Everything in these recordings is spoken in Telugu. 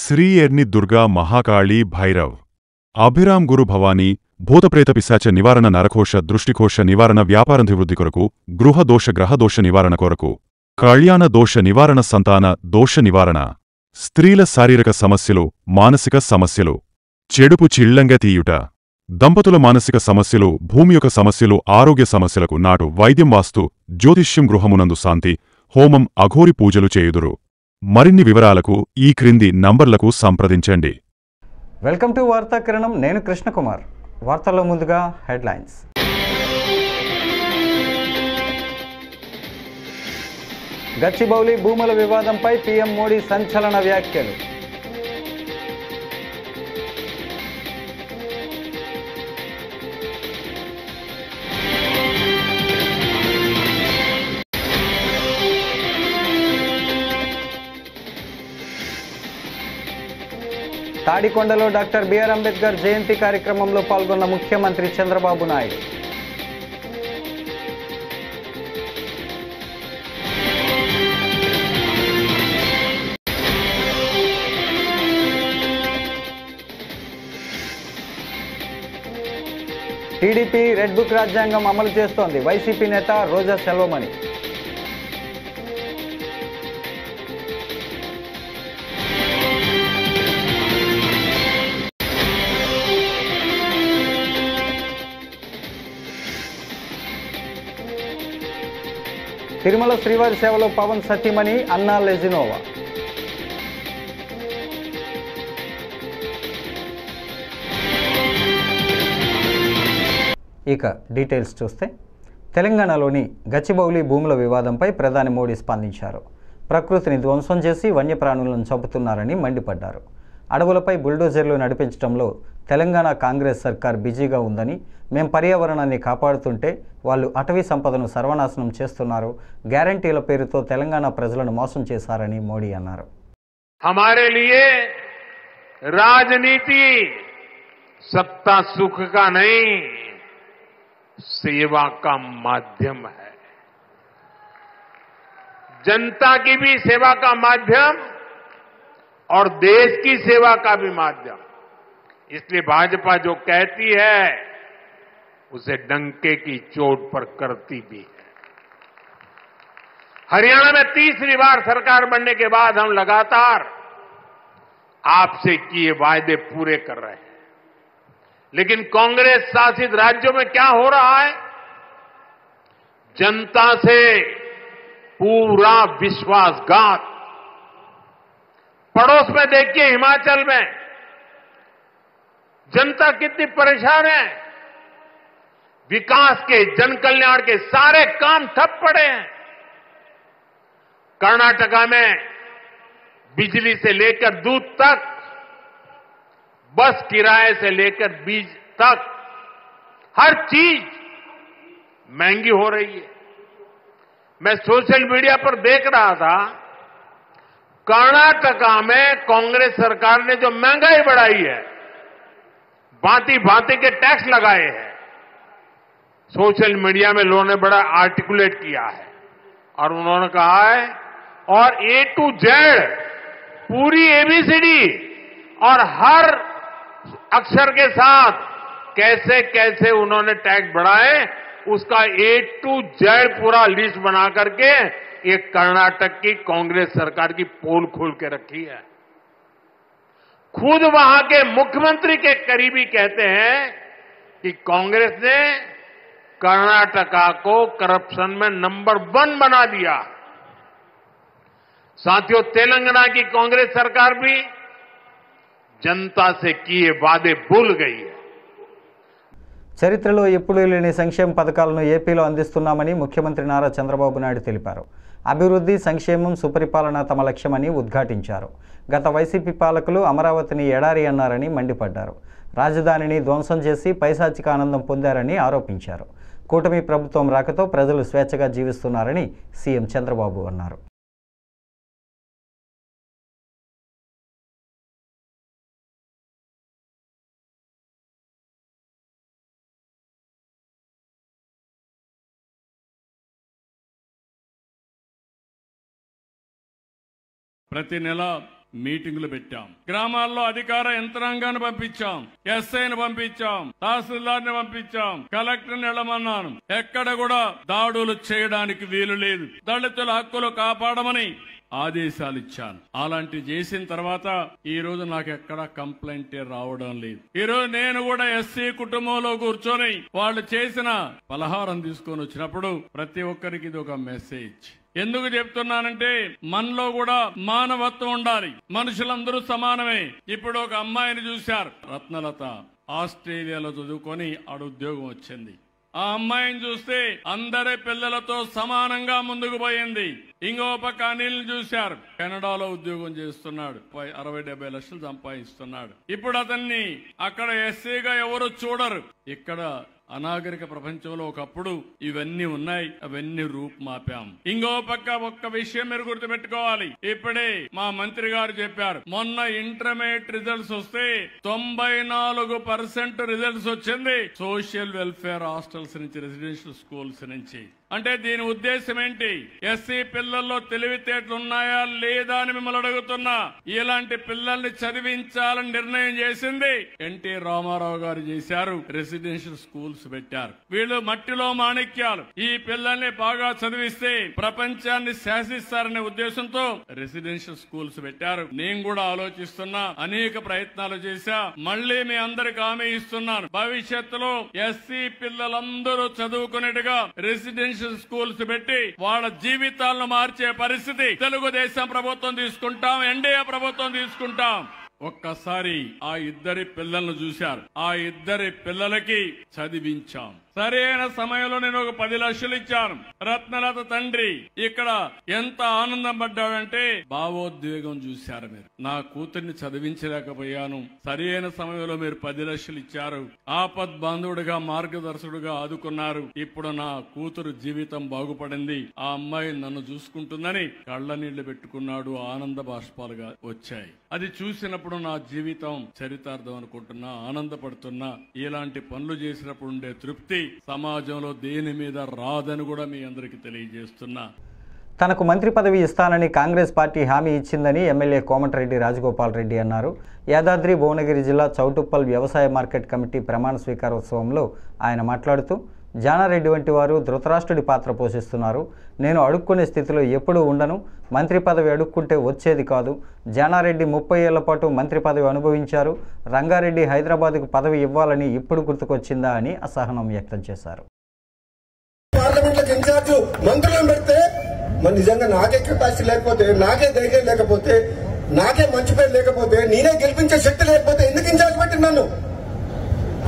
శ్రీ ఎర్ని దుర్గా మహాకాళీ భైరవ్ అభిరామ్ గురు భవానీ భూతప్రేత పిశాచ నివారణ నరకోశ దృష్టికోశ నివారణ వ్యాపారాభివృద్ధి కొరకు గృహదోష గ్రహదోష నివారణ కొరకు కళ్యాణ దోష నివారణ సంతాన దోష నివారణ స్త్రీల శారీరక సమస్యలు మానసిక సమస్యలు చెడుపు చిళ్లంగా తీయుట దంపతుల మానసిక సమస్యలు భూమి యొక్క సమస్యలు ఆరోగ్య సమస్యలకు నాటు వైద్యం వాస్తు జ్యోతిష్యం గృహమునందు శాంతి హోమం అఘోరి పూజలు చేయుదురు మరిన్ని వివరాలకు ఈ క్రింది నంబర్లకు సంప్రదించండి. వెల్కమ్ టు వార్తా కిరణం. నేను కృష్ణకుమార్. వార్తల్లో ముందుగా హెడ్లైన్స్. గచ్చిబౌలి భూముల వివాదంపై పీఎం మోడీ సంచలన వ్యాఖ్యలు. తాడికొండలో డాక్టర్ బిఆర్ అంబేద్కర్ జయంతి కార్యక్రమంలో పాల్గొన్న ముఖ్యమంత్రి Chandrababu Naidu. TDP red book రాజ్యాంగం అమలు చేస్తోంది. వైసీపీ నేత రోజా సెల్వమణి. తిరుమల శ్రీవారి సేవలో పవన్ సతీమణి అన్నా లెజినోవా. ఇక డీటెయిల్స్ చూస్తే, తెలంగాణలోని గచ్చిబౌలి భూముల వివాదంపై ప్రధాని మోడీ స్పందించారు. ప్రకృతిని ధ్వంసం చేసి వన్యప్రాణులను చంపుతున్నారని మండిపడ్డారు. అడవులపై బుల్డోజర్లు నడిపించడంలో తెలంగాణ కాంగ్రెస్ సర్కార్ బిజీగా ఉందని, మేం పర్యావరణాన్ని కాపాడుతుంటే వాళ్ళు అటవీ సంపదను సర్వనాశనం చేస్తున్నారు, గ్యారంటీల పేరుతో తెలంగాణ ప్రజలను మోసం చేశారని మోడీ అన్నారు. हमारे लिए राजनीति सत्ता सुख का नहीं, सेवा का माध्यम है. जनता की भी सेवा का माध्यम और देश की सेवा का भी माध्यम. इसलिए भाजपा जो कहती है उसे डंके की चोट पर करती भी है. हरियाणा में तीसरी बार सरकार बनने के बाद हम लगातार आपसे किए वायदे पूरे कर रहे हैं. लेकिन कांग्रेस शासित राज्यों में क्या हो रहा है? जनता से पूरा विश्वासघात. पड़ोस में देखिए, हिमाचल में जनता कितनी परेशान है. विकास के, जन कल्याण के सारे काम ठप पड़े हैं. कर्नाटका में बिजली से लेकर दूध तक, बस किराए से लेकर बीज तक हर चीज महंगी हो रही है. मैं सोशल मीडिया पर देख रहा था, कर्नाटका में कांग्रेस सरकार ने जो महंगाई बढ़ाई है, भांति भांति के टैक्स लगाए हैं. सोशल मीडिया में लोगों ने बड़ा आर्टिकुलेट किया है और उन्होंने कहा है, और ए टू जेड पूरी एबीसीडी और हर अक्षर के साथ कैसे कैसे उन्होंने टैक्स बढ़ाए, उसका ए टू जेड पूरा लिस्ट बना करके ये कर्नाटक की कांग्रेस सरकार की पोल खोल के रखी है. खुद वहां के मुख्यमंत्री के करीबी कहते हैं कि कांग्रेस ने कर्नाटका को करप्शन में नंबर 1 बना दिया. साथियों, तेलंगाना की कांग्रेस सरकार भी जनता से किए वादे भूल गई है. చరిత్రలో ఎప్పుడూ లేని సంక్షేమ పథకాలను ఏపీలో అందిస్తున్నామని ముఖ్యమంత్రి నారా చంద్రబాబు నాయుడు తెలిపారు. అభివృద్ధి, సంక్షేమం, సుపరిపాలన తమ లక్ష్యమని ఉద్ఘాటించారు. గత వైసీపీ పాలకులు అమరావతిని ఎడారి అన్నారని మండిపడ్డారు. రాజధానిని ధ్వంసం చేసి పైశాచిక ఆనందం పొందారని ఆరోపించారు. కూటమి ప్రభుత్వం రాకతో ప్రజలు స్వేచ్ఛగా జీవిస్తున్నారని సీఎం చంద్రబాబు అన్నారు. ప్రతి నెల మీటింగులు పెట్టాం. గ్రామాల్లో అధికార యంత్రాంగాన్ని పంపించాం, ఎస్ఐని పంపించాం, తహసీల్దార్ని పంపించాం, కలెక్టర్ని వెళ్ళమన్నాను. ఎక్కడ కూడా దాడులు చేయడానికి వీలు లేదు. దళితుల హక్కులు కాపాడమని ఆదేశాలు ఇచ్చాను. అలాంటి చేసిన తర్వాత ఈ రోజు నాకు ఎక్కడ కంప్లైంట్ రావడం లేదు. ఈ రోజు నేను కూడా ఎస్సీ కుటుంబంలో కూర్చొని వాళ్ళు చేసిన పలహారం తీసుకొని వచ్చినప్పుడు ప్రతి ఒక్కరికి ఇది ఒక మెసేజ్. ఎందుకు చెప్తున్నానంటే మనలో కూడా మానవత్వం ఉండాలి. మనుషులందరూ సమానమే. ఇప్పుడు ఒక అమ్మాయిని చూశారు, రత్నలత, ఆస్ట్రేలియాలో చదువుకొని ఆడ ఉద్యోగం వచ్చింది. ఆ అమ్మాయిని చూస్తే అందరి పిల్లలతో సమానంగా ముందుకు పోయింది. ఇంకో పక్క అనిల్ చూశారు, కెనడాలో ఉద్యోగం చేస్తున్నాడు, 60-70 లక్షలు సంపాదిస్తున్నాడు. ఇప్పుడు అతన్ని అక్కడ ఎస్సీగా ఎవరు చూడరు. ఇక్కడ అనాగరిక ప్రపంచంలో ఒకప్పుడు ఇవన్నీ ఉన్నాయి, అవన్నీ రూపుమాపాం. ఇంకో పక్క ఒక్క విషయం మీరు గుర్తుపెట్టుకోవాలి. ఇప్పుడే మా మంత్రి గారు చెప్పారు, మొన్న ఇంటర్మీడియట్ రిజల్ట్స్ వస్తే 94% రిజల్ట్స్ వచ్చింది సోషల్ వెల్ఫేర్ హాస్టల్స్ నుంచి, రెసిడెన్షియల్ స్కూల్స్ నుంచి. అంటే దీని ఉద్దేశం ఏంటి? ఎస్సీ పిల్లల్లో తెలివితేటలు ఉన్నాయా లేదా అని మిమ్మల్ని అడుగుతున్నా. ఇలాంటి పిల్లల్ని చదివించాలని నిర్ణయం చేసింది ఎన్టీ రామారావు గారు చేశారు. రెసిడెన్షియల్ స్కూల్స్ పెట్టారు. వీళ్ళు మట్టిలో మాణిక్యాలు. ఈ పిల్లల్ని బాగా చదివిస్తే ప్రపంచాన్ని శాసిస్తారనే ఉద్దేశంతో రెసిడెన్షియల్ స్కూల్స్ పెట్టారు. నేను కూడా ఆలోచిస్తున్నా, అనేక ప్రయత్నాలు చేశా. మళ్లీ మీ అందరికి హామీ ఇస్తున్నాను, భవిష్యత్తులో ఎస్సీ పిల్లలందరూ చదువుకునేట్టుగా రెసిడెన్షియల్ స్కూల్స్ పెట్టి వాళ్ళ జీవితాలను మార్చే పరిస్థితి తెలుగుదేశం ప్రభుత్వం తీసుకుంటాం, ఎన్డీఏ ప్రభుత్వం తీసుకుంటాం. ఒక్కసారి ఆ ఇద్దరి పిల్లలను చూశారు. ఆ ఇద్దరి పిల్లలకి చదివించాం. సరైన సమయంలో నేను ఒక 10 లక్షలు ఇచ్చాను. రత్నలత తండ్రి ఇక్కడ ఎంత ఆనందం పడ్డాడంటే భావోద్వేగం చూశారు. మీరు నా కూతుర్ని చదివించలేకపోయాను, సరైన సమయంలో మీరు 10 లక్షలు ఇచ్చారు. ఆపద్ బాంధవుడిగా, మార్గదర్శకుడుగా ఆదుకున్నారు. ఇప్పుడు నా కూతురు జీవితం బాగుపడింది, ఆ అమ్మాయి నన్ను చూసుకుంటుందని కళ్ళ నీళ్లు పెట్టుకున్నాడు. ఆనంద బాష్పాలుగా వచ్చాయి. అది చూసినప్పుడు నా జీవితం చరితార్థం అనుకుంటున్నా, ఆనందపడుతున్నా. ఇలాంటి పనులు చేసినప్పుడు ఉండే తృప్తి సమాజంలో దేని మీద రాదని కూడా మీ అందరికీ తెలియజేస్తున్నా. తనకు మంత్రి పదవి ఇస్తానని కాంగ్రెస్ పార్టీ హామీ ఇచ్చిందని ఎమ్మెల్యే కోమటిరెడ్డి రాజగోపాల్ రెడ్డి అన్నారు. యాదాద్రి భువనగిరి జిల్లా చౌటుప్పల్ వ్యవసాయ మార్కెట్ కమిటీ ప్రమాణ స్వీకారోత్సవంలో ఆయన మాట్లాడుతూ, జానారెడ్డి వంటి వారు ధృతరాష్ట్రుడి పాత్ర పోషిస్తున్నారు. నేను అడుక్కునే స్థితిలో ఎప్పుడూ ఉండను. మంత్రి పదవి అడుక్కుంటే వచ్చేది కాదు. జానారెడ్డి 30 ఏళ్ల పాటు మంత్రి పదవి అనుభవించారు. రంగారెడ్డి హైదరాబాద్కు పదవి ఇవ్వాలని ఇప్పుడు గుర్తుకొచ్చిందా అని అసహనం వ్యక్తం చేశారు. పార్లమెంట్ ఇన్ఛార్జ్ మంత్రులను పెడితే మరి నిజంగా నాకే కెపాసిటీ లేకపోతే, నాకే ధైర్యం లేకపోతే, నాకే మంచి పేరు లేకపోతే, నేనే గెలిపించే శక్తి లేకపోతే ఎందుకు ఇన్ఛార్జ్ పెట్టినాను?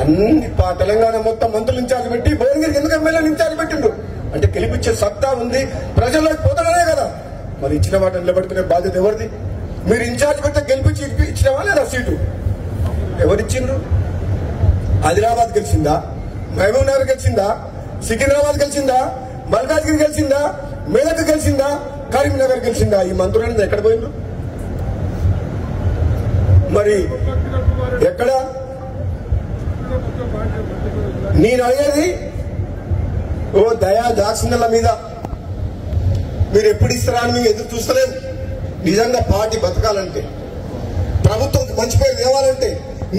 అన్ని తెలంగాణ మొత్తం మంత్రులు ఇన్ఛార్జ్ పెట్టి భువనగిరికి ఎందుకు ఎమ్మెల్యేలు ఇన్ఛార్జ్ పెట్టిండు? అంటే గెలిపించే సత్తా ఉంది, ప్రజల్లోకి పోతానే కదా. మరి ఇచ్చిన వాటిని నిలబెట్టుకునే బాధ్యత ఎవరిది? మీరు ఇన్ఛార్జ్ పెడితే గెలిపించి ఇచ్చినవా లేదా సీటు? ఎవరిచ్చిండ్రు? ఆదిలాబాద్ గెలిచిందా? మహబూబ్ నగర్ గెలిచిందా? సికింద్రాబాద్ గెలిచిందా? మల్కాజ్గిరి గెలిచిందా? మేదక్ గెలిచిందా? కరీంనగర్ గెలిచిందా? ఈ మంత్రులు ఎక్కడ పోయిండ్రు? మరి ఎక్కడ? నేను అడిగేది ఓ దయా దాక్షిణ్యాల మీద మీరు ఎప్పుడు ఇస్తారా అని మేము ఎదురు చూస్తలేము. నిజంగా పార్టీ బతకాలంటే, ప్రభుత్వం మంచి పేరు తేవాలంటే,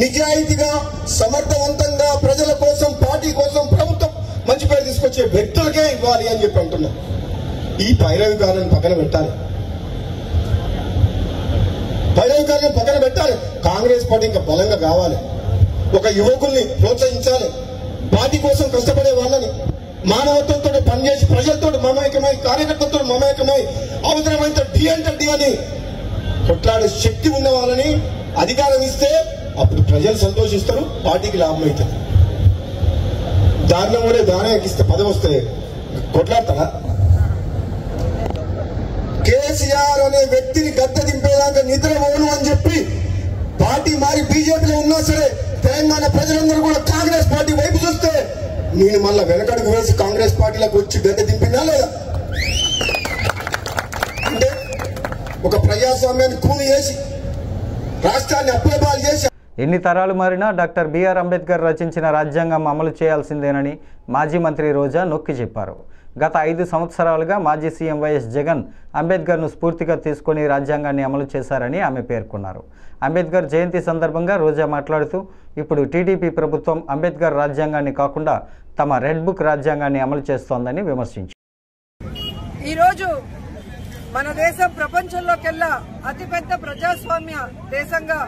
నిజాయితీగా సమర్థవంతంగా ప్రజల కోసం, పార్టీ కోసం, ప్రభుత్వం మంచి పేరు తీసుకొచ్చే వ్యక్తులకే ఇవ్వాలి అని చెప్పి అంటున్నాం. ఈ పైరవికారాన్ని పక్కన పెట్టాలి. పైరవికారాన్ని పక్కన పెట్టాలి. కాంగ్రెస్ పార్టీ ఇంకా బలంగా కావాలి. ఒక యువకుల్ని ప్రోత్సహించాలి. పార్టీ కోసం కష్టపడే వాళ్ళని మానవత్వంతో పనిచేసి ప్రజలతో మమేకమై, కార్యకర్తలతో మమేకమై, అవసరమైతే డి అంటే డి అని కొట్లాడే శక్తి ఉన్న వాళ్ళని అధికారం ఇస్తే అప్పుడు ప్రజలు సంతోషిస్తారు, పార్టీకి లాభం అవుతుంది. దారుణం కూడా దానం ఎక్కిస్తే పదవి వస్తే కొట్లాడతారా? కేసీఆర్ అనే వ్యక్తిని గద్దె దింపేదాకా నిద్రపోను అని చెప్పి పార్టీ మారి బీజేపీలో ఉన్నా సరే తెలంగాణ ప్రజలందరూ కూడా కాంగ్రెస్ పార్టీ వైపు చూస్తే నేను మళ్ళా వెనకడుగు వేసి కాంగ్రెస్ పార్టీలకు వచ్చి గద్దె దింపినా లేదా? అంటే ఒక ప్రజాస్వామ్యాన్ని కూని చేసి రాష్ట్రాన్ని అప్పులపాలు చేసి, ఎన్ని తరాలు మారినా డాక్టర్ బిఆర్ అంబేద్కర్ రచించిన రాజ్యాంగం అమలు చేయాల్సిందేనని మాజీ మంత్రి రోజా నొక్కి చెప్పారు. గత 5 సంవత్సరాలుగా మాజీ సీఎం వైఎస్ జగన్ అంబేద్కర్ను స్ఫూర్తిగా తీసుకొని రాజ్యాంగాన్ని అమలు చేశారని ఆమె పేర్కొన్నారు. అంబేద్కర్ జయంతి సందర్భంగా రోజా మాట్లాడుతూ ఇప్పుడు టీడీపీ ప్రభుత్వం అంబేద్కర్ రాజ్యాంగాన్ని కాకుండా తమ రెడ్ బుక్ రాజ్యాంగాన్ని అమలు చేస్తోందని విమర్శించారు. ఈరోజు మన దేశం ప్రపంచంలోకెల్లా అతిపెద్ద ప్రజాస్వామ్య దేశంగా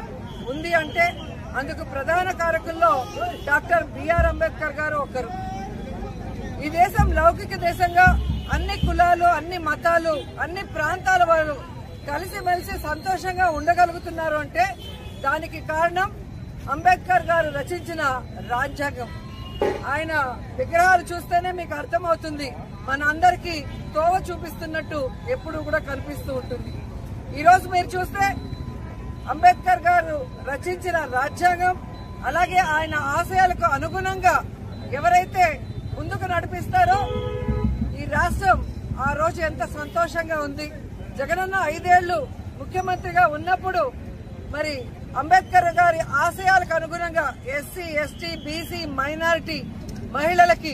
ఉంది అంటే అందుకు ప్రధాన కారకుల్లో డాక్టర్ బిఆర్ అంబేద్కర్ గారు ఒకరు. ఈ దేశం లౌకిక దేశంగా అన్ని కులాలు, అన్ని మతాలు, అన్ని ప్రాంతాల వారు కలిసిమెలిసి సంతోషంగా ఉండగలుగుతున్నారు అంటే దానికి కారణం అంబేద్కర్ గారు రచించిన రాజ్యాంగం. ఆయన విగ్రహాలు చూస్తేనే మీకు అర్థమవుతుంది, మన అందరికీ తోవ చూపిస్తున్నట్టు ఎప్పుడు కూడా కనిపిస్తూ ఉంటుంది. ఈరోజు మీరు చూస్తే అంబేద్కర్ గారు రచించిన రాజ్యాంగం, అలాగే ఆయన ఆశయాలకు అనుగుణంగా ఎవరైతే ముందుకు నడిపిస్తారో ఈ రాష్ట్రం ఆ రోజు ఎంత సంతోషంగా ఉంది. జగనన్న 5 ఏళ్లు ముఖ్యమంత్రిగా ఉన్నప్పుడు మరి అంబేద్కర్ గారి ఆశయాలకు అనుగుణంగా ఎస్సీ, ఎస్టీ, బీసీ, మైనారిటీ మహిళలకి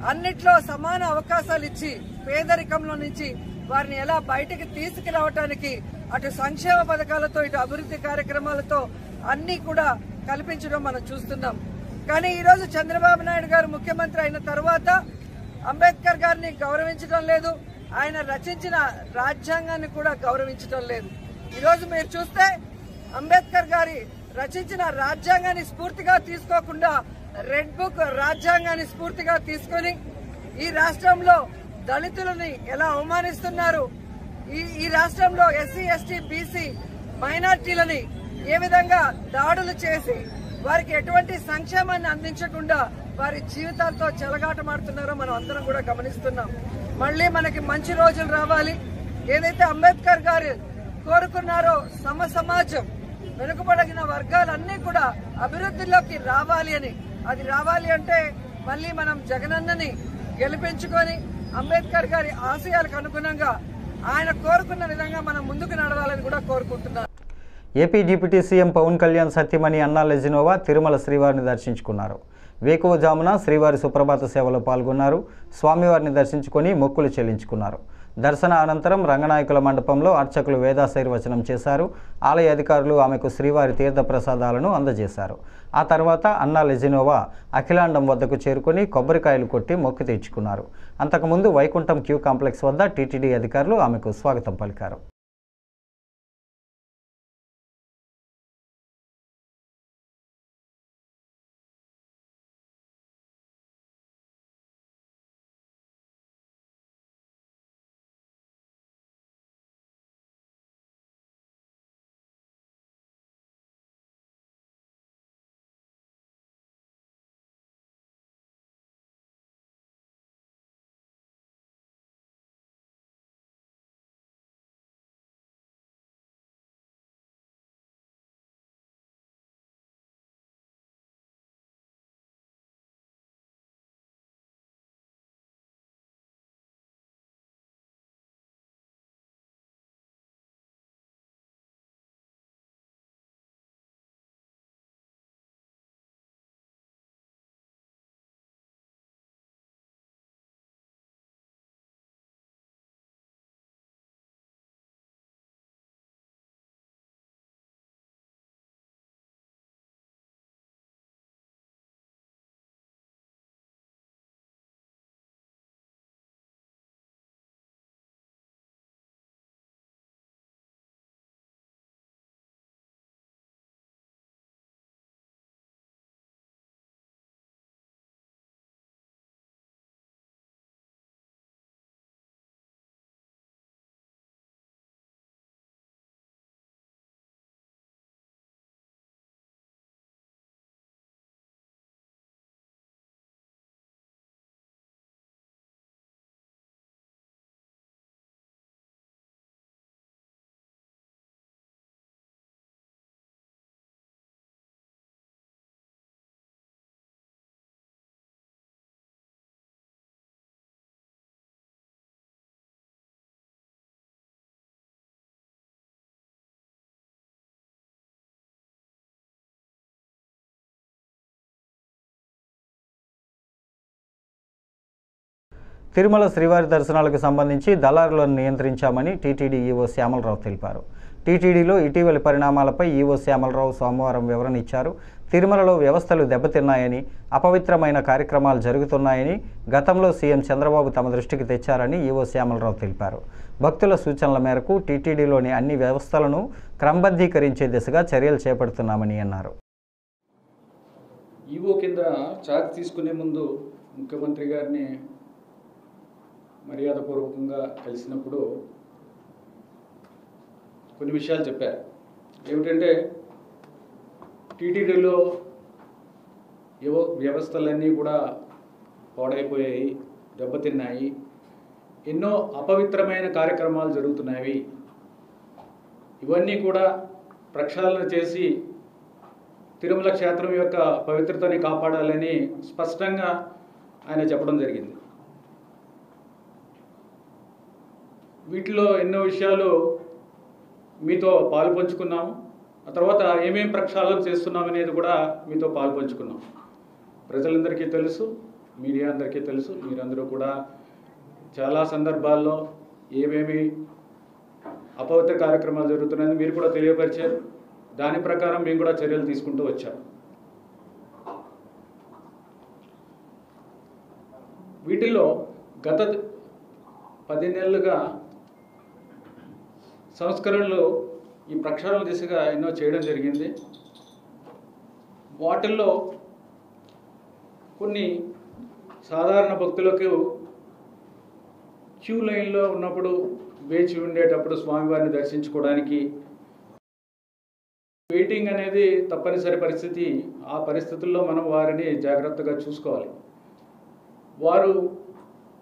అన్నిట్లో సమాన అవకాశాలు ఇచ్చి పేదరికంలో నుంచి వారిని ఎలా బయటికి తీసుకురావడానికి అటు సంక్షేమ పథకాలతో ఇటు అభివృద్ధి కార్యక్రమాలతో అన్ని కూడా కల్పించడం మనం చూస్తున్నాం. కానీ ఈరోజు చంద్రబాబు నాయుడు గారు ముఖ్యమంత్రి అయిన తర్వాత అంబేద్కర్ గారిని గౌరవించడం లేదు, ఆయన రచించిన రాజ్యాంగాన్ని కూడా గౌరవించడం లేదు. ఈరోజు మీరు చూస్తే అంబేద్కర్ గారి రచించిన రాజ్యాంగాన్ని స్ఫూర్తిగా తీసుకోకుండా రెడ్ బుక్ రాజ్యాంగాన్ని స్ఫూర్తిగా తీసుకుని ఈ రాష్ట్రంలో దళితులని ఎలా అవమానిస్తున్నారు, ఈ రాష్ట్రంలో ఎస్సీ, ఎస్టీ, బీసీ మైనార్టీలని ఏ విధంగా దాడులు చేసి వారికి ఎటువంటి సంక్షేమాన్ని అందించకుండా వారి జీవితాలతో చెలగాటమాడుతున్నారో మనం అందరం కూడా గమనిస్తున్నాం. మళ్లీ మనకి మంచి రోజులు రావాలి. ఏదైతే అంబేద్కర్ గారు కోరుకున్నారో సమాజం, వెనుకబడిన వర్గాలన్నీ కూడా అభివృద్ధిలోకి రావాలి అని, అది రావాలి అంటే మళ్లీ మనం జగనన్నని గెలిపించుకొని అంబేద్కర్ గారి ఆశయాలకు అనుగుణంగా ఆయన కోరుకున్న విధంగా మనం ముందుకు నడవాలని కూడా కోరుకుంటున్నాను. AP deputy CM Pawan Kalyan సత్యమణి అన్నా లెజినోవా తిరుమల శ్రీవారిని దర్శించుకున్నారు. వేకువజామున శ్రీవారి సుప్రభాత సేవలో పాల్గొన్నారు. స్వామివారిని దర్శించుకొని మొక్కులు చెల్లించుకున్నారు. దర్శన అనంతరం రంగనాయకుల మండపంలో అర్చకులు వేదాశీర్వచనం చేశారు. ఆలయ అధికారులు ఆమెకు శ్రీవారి తీర్థ ప్రసాదాలను అందజేశారు. ఆ తర్వాత అన్నా లెజినోవా అఖిలాండం వద్దకు చేరుకొని కొబ్బరికాయలు కొట్టి మొక్కు తీర్చుకున్నారు. అంతకుముందు వైకుంఠం క్యూ కాంప్లెక్స్ వద్ద టీటీడీ అధికారులు ఆమెకు స్వాగతం పలికారు. తిరుమల శ్రీవారి దర్శనాలకు సంబంధించి దళారులను నియంత్రించామని టీటీడీ ఈవో శ్యామలరావు తెలిపారు. టీటీడీలో ఇటీవలి పరిణామాలపై ఈవో శ్యామలరావు సోమవారం వివరణ ఇచ్చారు. తిరుమలలో వ్యవస్థలు దెబ్బతిన్నాయని, అపవిత్రమైన కార్యక్రమాలు జరుగుతున్నాయని గతంలో సీఎం చంద్రబాబు తమ దృష్టికి తెచ్చారని ఈవో శ్యామలరావు తెలిపారు. భక్తుల సూచనల మేరకు టీటీడీలోని అన్ని వ్యవస్థలను క్రమబద్ధీకరించే దిశగా చర్యలు చేపడుతున్నామని అన్నారు. ఈవో కింద ఛార్జ్ తీసుకునే ముందు ముఖ్యమంత్రి గారిని మర్యాదపూర్వకంగా కలిసినప్పుడు కొన్ని విషయాలు చెప్పారు. ఏమిటంటే టీటీడీలో వ్యవస్థలన్నీ కూడా పాడైపోయాయి, దెబ్బతిన్నాయి, ఎన్నో అపవిత్రమైన కార్యక్రమాలు జరుగుతున్నాయి. ఇవన్నీ కూడా ప్రక్షాళన చేసి తిరుమల క్షేత్రం యొక్క పవిత్రతని కాపాడాలని స్పష్టంగా ఆయన చెప్పడం జరిగింది. వీటిలో ఎన్నో విషయాలు మీతో పాలు పంచుకున్నాము. ఆ తర్వాత ఏమేం ప్రక్షాళన చేస్తున్నాం అనేది కూడా మీతో పాలు పంచుకున్నాం. ప్రజలందరికీ తెలుసు, మీడియా అందరికీ తెలుసు. మీరందరూ కూడా చాలా సందర్భాల్లో ఏమేమి అపవిత్ర కార్యక్రమాలు జరుగుతున్నాయని మీరు కూడా తెలియపరిచారు. దాని ప్రకారం మేము కూడా చర్యలు తీసుకుంటూ వచ్చాం. వీటిల్లో గత 10 నెలలుగా సంస్కరణలు ఈ ప్రక్షాళన దిశగా ఎన్నో చేయడం జరిగింది. వాటిల్లో కొన్ని సాధారణ భక్తులకు క్యూ లైన్లో ఉన్నప్పుడు వేచి ఉండేటప్పుడు స్వామివారిని దర్శించుకోవడానికి వెయిటింగ్ అనేది తప్పనిసరి పరిస్థితి. ఆ పరిస్థితుల్లో మనం వారిని జాగ్రత్తగా చూసుకోవాలి. వారు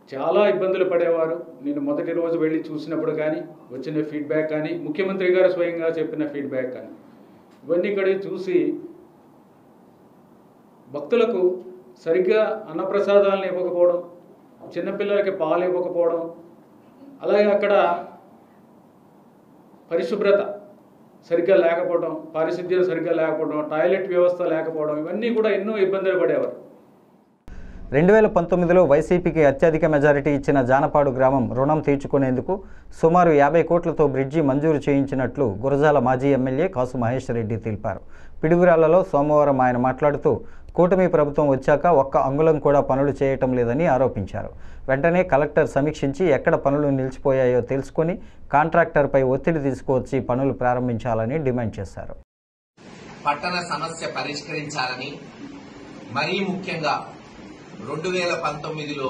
చాలా ఇబ్బందులు పడేవారు. నేను మొదటి రోజు వెళ్ళి చూసినప్పుడు కానీ వచ్చిన ఫీడ్బ్యాక్ కానీ, ముఖ్యమంత్రి గారు స్వయంగా చెప్పిన ఫీడ్బ్యాక్ కానీ, ఇవన్నీ కూడా చూసి భక్తులకు సరిగ్గా అన్నప్రసాదాలను ఇవ్వకపోవడం, చిన్నపిల్లలకి పాలు ఇవ్వకపోవడం, అలాగే అక్కడ పరిశుభ్రత సరిగ్గా లేకపోవడం, పారిశుద్ధ్యం సరిగ్గా లేకపోవడం, టాయిలెట్ వ్యవస్థ లేకపోవడం, ఇవన్నీ కూడా ఎన్నో ఇబ్బందులు పడేవారు. 2019లో వైసీపీకి అత్యధిక మెజారిటీ ఇచ్చిన జానపాడు గ్రామం రుణం తీర్చుకునేందుకు సుమారు 50 కోట్లతో బ్రిడ్జి మంజూరు చేయించినట్లు గురజాల మాజీ ఎమ్మెల్యే కాసు మహేష్ రెడ్డి తెలిపారు. పిడుగురాళ్లలో సోమవారం ఆయన మాట్లాడుతూ కూటమి ప్రభుత్వం వచ్చాక ఒక్క అంగుళం కూడా పనులు చేయటం లేదని ఆరోపించారు. వెంటనే కలెక్టర్ సమీక్షించి ఎక్కడ పనులు నిలిచిపోయాయో తెలుసుకొని కాంట్రాక్టర్పై ఒత్తిడి తీసుకువచ్చి పనులు ప్రారంభించాలని డిమాండ్ చేశారు. పట్టణ సమస్య పరిష్కరించాలని, మరీ ముఖ్యంగా 2019లో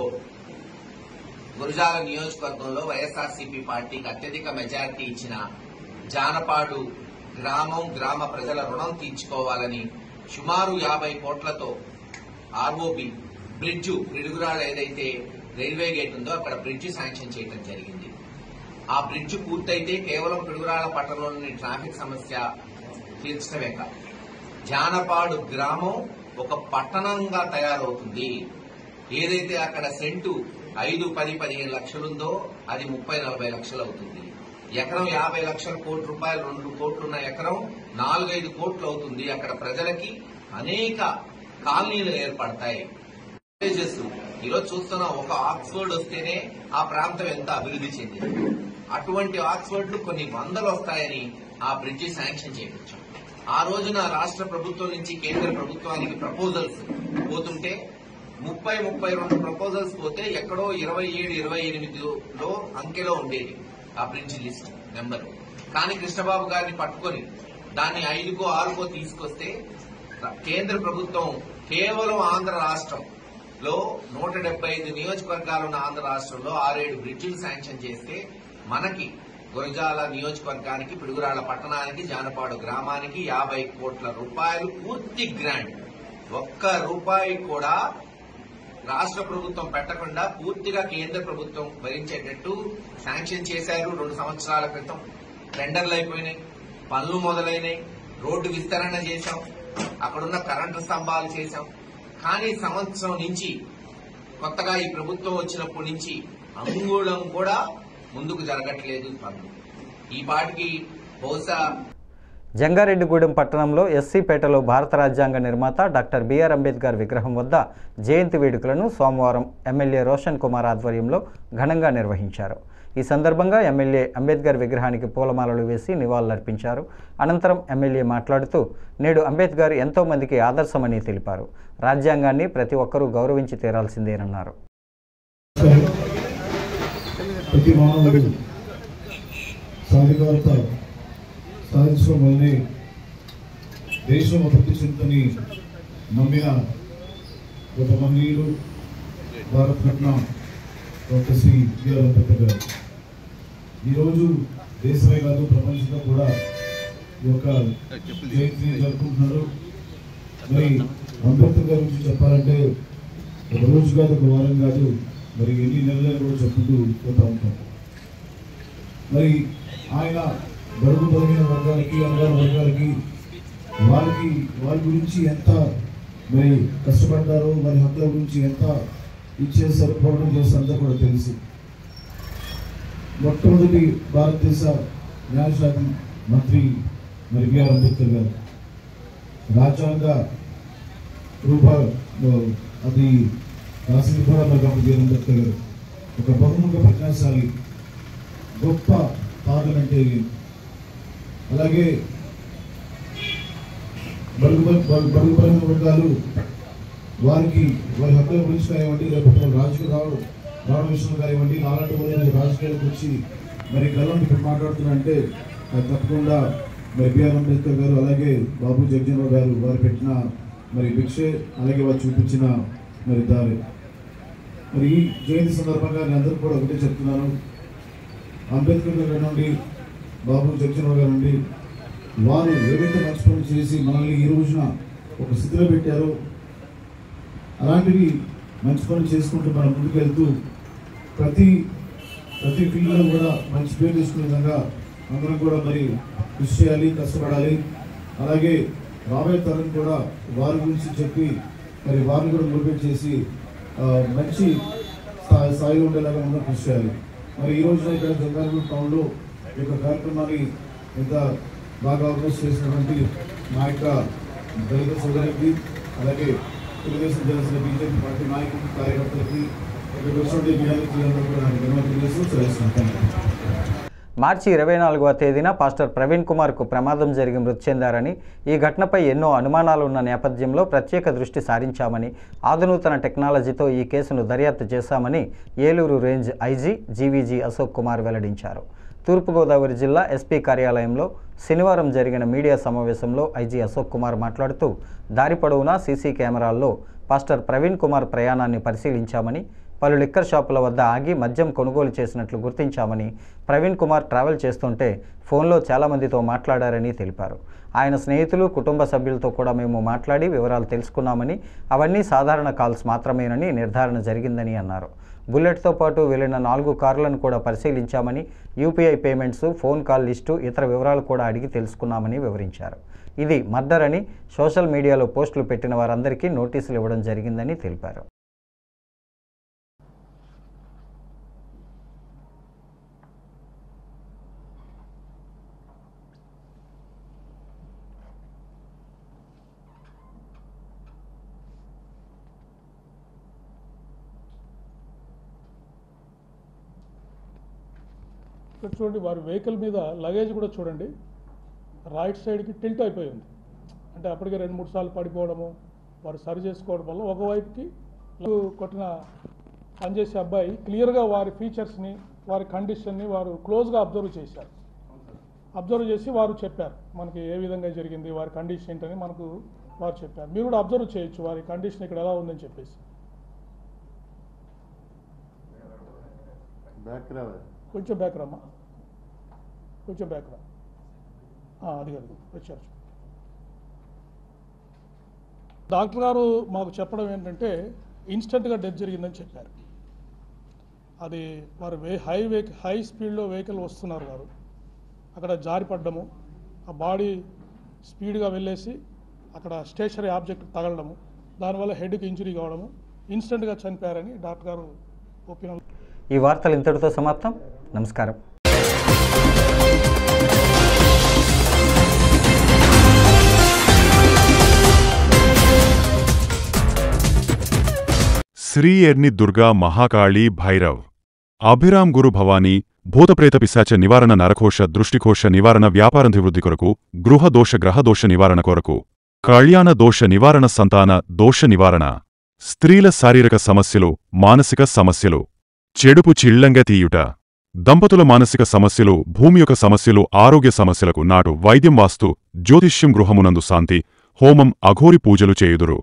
గురజాల నియోజకవర్గంలో వైఎస్ఆర్సీపీ పార్టీకి అత్యధిక మెజారిటీ ఇచ్చిన జానపాడు గ్రామ ప్రజల రుణం తీర్చుకోవాలని సుమారు 50 కోట్లతో ఆర్ఓబి బ్రిడ్జు పిడుగురాళ్ళ ఏదైతే రైల్వే గేట్ ఉందో అక్కడ బ్రిడ్జి శాంక్షన్ చేయడం జరిగింది. ఆ బ్రిడ్జి పూర్తయితే కేవలం పిడుగురాళ్ల పట్టణంలోని ట్రాఫిక్ సమస్య తీర్చడమే కాదు, జానపాడు గ్రామం ఒక పట్టణంగా తయారవుతుంది. ఏదైతే అక్కడ సెంటు 5, 10, 15 లక్షలుందో అది 30, 40 లక్షలు అవుతుంది. ఎకరం 50 లక్షల కోట్ల రూపాయలు, 2 కోట్లున్న ఎకరం 4-5 కోట్లు అవుతుంది. అక్కడ ప్రజలకి అనేక కాలనీలు ఏర్పడతాయి. ఈరోజు చూస్తున్నాం, ఒక ఆక్స్ఫర్డ్ వస్తేనే ఆ ప్రాంతం ఎంత అభివృద్ధి చెందింది. అటువంటి ఆక్స్ఫర్డ్లు కొన్ని వందలు వస్తాయని ఆ బ్రిడ్జి శాంక్షన్ చేయించాం. ఆ రోజున రాష్ట్ర ప్రభుత్వం నుంచి కేంద్ర ప్రభుత్వానికి ప్రపోజల్స్ పోతుంటే 30-32 ప్రపోజల్స్ పోతే ఎక్కడో 27-28లో అంకెలో ఉండేది ఆ బ్రిడ్జ్ లిస్ట్ నెంబర్. కానీ కృష్ణబాబు గారిని పట్టుకొని దాన్ని 5కో 6కో తీసుకొస్తే కేంద్ర ప్రభుత్వం కేవలం ఆంధ్ర రాష్ట్రంలో 175 నియోజకవర్గాలున్న ఆంధ్ర రాష్ట్రంలో 6-7 బ్రిడ్జిలు శాంక్షన్ చేస్తే మనకి గురజాల నియోజకవర్గానికి, పిడుగురాళ్ల పట్టణానికి, జానపాడు గ్రామానికి 50 కోట్ల రూపాయలు పూర్తి గ్రాంట్. ఒక్క రూపాయి కూడా రాష్ట్ర ప్రభుత్వం పెట్టకుండా పూర్తిగా కేంద్ర ప్రభుత్వం భరించేటట్టు శాంక్షన్ చేశారు. 2 సంవత్సరాల క్రితం టెండర్లు అయిపోయినాయి, పనులు మొదలైనాయి, రోడ్డు విస్తరణ చేశాం, అక్కడున్న కరెంటు స్తంభాలు చేశాం. కానీ సంవత్సరం నుంచి, కొత్తగా ఈ ప్రభుత్వం వచ్చినప్పటి నుంచి అంగుళం కూడా ముందుకు జరగట్లేదు పనులు. ఈ పాటికి బహుశా జంగారెడ్డిగూడెం పట్టణంలో ఎస్సీపేటలో భారత రాజ్యాంగ నిర్మాత డాక్టర్ బిఆర్ అంబేద్కర్ విగ్రహం వద్ద జయంతి వేడుకలను సోమవారం ఎమ్మెల్యే రోషన్ కుమార్ ఆధ్వర్యంలో ఘనంగా నిర్వహించారు. ఈ సందర్భంగా ఎమ్మెల్యే అంబేద్కర్ విగ్రహానికి పూలమాలలు వేసి నివాళులర్పించారు. అనంతరం ఎమ్మెల్యే మాట్లాడుతూ నేడు అంబేద్కర్ ఎంతో మందికి ఆదర్శమని తెలిపారు. రాజ్యాంగాన్ని ప్రతి ఒక్కరూ గౌరవించి తీరాల్సిందేనన్నారు. సాధించడం వల్లనే దేశం అభివృద్ధి చెందుతని నమ్మిన ఒక మహనీయుడు భారతరత్న డాక్టర్ శ్రీ బిఆర్ అంబేద్కర్ గారు ఈరోజు దేశమే కాదు ప్రపంచంలో కూడా ఈ యొక్క జయంతిని జరుపుకుంటున్నారు. మరి అంబేద్కర్ గారి గురించి చెప్పాలంటే ఒక రోజు కాదు, ఒక వారం కాదు, మరి ఎన్ని నెలలు కూడా చెప్పుకుంటూ పోతూ ఉంటాం. మరి ఆయన బడుగు బలహీన వర్గాలకి, అణగారిన వర్గాలకి వారి గురించి ఎంత మరి కష్టపడ్డారో, వారి హక్కుల గురించి ఎంత ఇచ్చేసారో పోవడం చేస్తే అంతా కూడా తెలుసు. మొట్టమొదటి భారతదేశ న్యాయశాఖ మంత్రి మరి బిఆర్ అంబేద్కర్ గారు రాజ్యాంగ అది రాసింది కూడా మరి డాక్టర్ బిఆర్ అంబేద్కర్ గారు ఒక బహుముఖ ప్రజ్ఞాశాలి, గొప్ప పార్లమెంటేరియన్. అలాగే బడుగు బలహీన వర్గాలు వారి హక్కుల గురించి కానివ్వండి, లేకపోతే రాజకీయ రావడం విషయంలో కానివ్వండి, అలాంటి వాళ్ళు రాజకీయాలకు వచ్చి మరి గల్లం ఇప్పుడు మాట్లాడుతున్నారంటే తప్పకుండా మరి బిఆర్ అంబేద్కర్ గారు, అలాగే బాబు జగజీవన్ గారు వారు పెట్టిన మరి భిక్షే, అలాగే వారు చూపించిన మరి దారి. మరి ఈ జయంతి సందర్భంగా నేను అందరూ కూడా ఒకటే చెప్తున్నాను, అంబేద్కర్ గారి నుండి, బాబు జగజీవన్ గారు నుండి వారు ఏవైతే మంచి పనులు చేసి మనల్ని ఈ రోజున ఒక స్థితిలో పెట్టారో అలాంటివి మంచి పనులు చేసుకుంటూ మనం ముందుకెళ్తూ ప్రతి ఫీల్డ్లో కూడా మంచి పేరు తీసుకునే విధంగా అందరం కూడా మరి కృషి చేయాలి, కష్టపడాలి. అలాగే రాబోయే తరం కూడా వారి గురించి చెప్పి మరి వారిని కూడా మోటివేట్ చేసి మంచి స్థాయిలో ఉండేలాగా మనం కృషి చేయాలి. మరి ఈ రోజున ఇక్కడ జంగారెడ్డిగూడెం టౌన్లో ఈ యొక్క కార్యక్రమాన్ని ఇంత బాగా ఆర్గనైజ్ చేసినటువంటి మా యొక్క దళిత సోదరులకి, అలాగే తెలుగుదేశం జనసేన బీజేపీ పార్టీ నాయకులకి, కార్యకర్తలకి, మార్చి 24వ తేదీన పాస్టర్ ప్రవీణ్ కుమార్కు ప్రమాదం జరిగి మృతి చెందారని, ఈ ఘటనపై ఎన్నో అనుమానాలు ఉన్న నేపథ్యంలో ప్రత్యేక దృష్టి సారించామని, ఆధునూతన టెక్నాలజీతో ఈ కేసును దర్యాప్తు చేశామని Eluru range IG GVG Ashok Kumar వెల్లడించారు. తూర్పుగోదావరి జిల్లా ఎస్పీ కార్యాలయంలో శనివారం జరిగిన మీడియా సమావేశంలో ఐజీ అశోక్ కుమార్ మాట్లాడుతూ దారి పొడవునా సీసీ కెమెరాల్లో పాస్టర్ ప్రవీణ్ కుమార్ ప్రయాణాన్ని పరిశీలించామని, పలు లిక్కర్ షాపుల వద్ద ఆగి మద్యం కొనుగోలు చేసినట్లు గుర్తించామని, ప్రవీణ్ కుమార్ ట్రావెల్ చేస్తుంటే ఫోన్లో చాలామందితో మాట్లాడారని తెలిపారు. ఆయన స్నేహితులు, కుటుంబ సభ్యులతో కూడా మేము మాట్లాడి వివరాలు తెలుసుకున్నామని, అవన్నీ సాధారణ కాల్స్ మాత్రమేనని నిర్ధారణ జరిగిందని అన్నారు. బుల్లెట్తో పాటు వెళ్లిన 4 కార్లను కూడా పరిశీలించామని, UPI payments, phone call list, ఇతర వివరాలు కూడా అడిగి తెలుసుకున్నామని వివరించారు. ఇది మర్డర్ అని సోషల్ మీడియాలో పోస్టులు పెట్టిన వారందరికీ నోటీసులు ఇవ్వడం జరిగిందని తెలిపారు. చూడండి, వారి వెహికల్ మీద లగేజ్ కూడా చూడండి, రైట్ సైడ్కి టిల్ట్ అయిపోయి ఉంది. అంటే అప్పటికే 2-3 సార్లు పడిపోవడము, వారు సరి చేసుకోవడం వల్ల ఒకవైపుకి కొట్టిన పనిచేసే అబ్బాయి క్లియర్గా వారి ఫీచర్స్ని, వారి కండిషన్ని వారు క్లోజ్గా అబ్జర్వ్ చేశారు. అబ్జర్వ్ చేసి వారు చెప్పారు మనకి ఏ విధంగా జరిగింది, వారి కండిషన్ ఏంటని మనకు వారు చెప్పారు. మీరు కూడా అబ్జర్వ్ చేయొచ్చు వారి కండిషన్ ఇక్కడ ఎలా ఉందని చెప్పేసి. కొంచెం బ్యాక్ రమ్మా, కొంచెం బ్యాక్ రా, అది కాదు వచ్చారు. డాక్టర్ గారు మాకు చెప్పడం ఏంటంటే ఇన్స్టెంట్గా డెత్ జరిగిందని చెప్పారు. అది వారు హై స్పీడ్లో వెహికల్ వస్తున్నారు, వారు అక్కడ జారిపడ్డము, ఆ బాడీ స్పీడ్గా వెళ్ళేసి అక్కడ స్టేషనరీ ఆబ్జెక్ట్ తగలడము, దానివల్ల హెడ్కి ఇంజరీ కావడము, ఇన్స్టెంట్గా చనిపోయారని డాక్టర్ గారు ఒపీనియన్. ఈ వార్తలు ఇంతటితో సమాప్తం. నమస్కారం. శ్రీ ఎర్ని దుర్గా మహాకాళీ భైరవ్ అభిరామ్ గురు భవానీ భూతప్రేత పిశాచ నివారణ నరకోశ దృష్టికోశ నివారణ వ్యాపారాభివృద్ధి కొరకు గృహ దోష గ్రహ దోష నివారణ కొరకు కళ్యాణ దోష నివారణ సంతాన దోష నివారణ స్త్రీల శారీరక సమస్యలు మానసిక సమస్యలు చెడుపు చిళ్లంగా తీయుట దంపతుల మానసిక సమస్యలు భూమి యొక్క సమస్యలు ఆరోగ్య సమస్యలకు నాటు వైద్యం వాస్తు జ్యోతిష్యం గృహమునందు శాంతి హోమం అఘోరి పూజలు చేయుదురు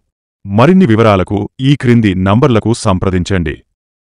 మరిన్ని వివరాలకు ఈ క్రింది నంబర్లకు సంప్రదించండి.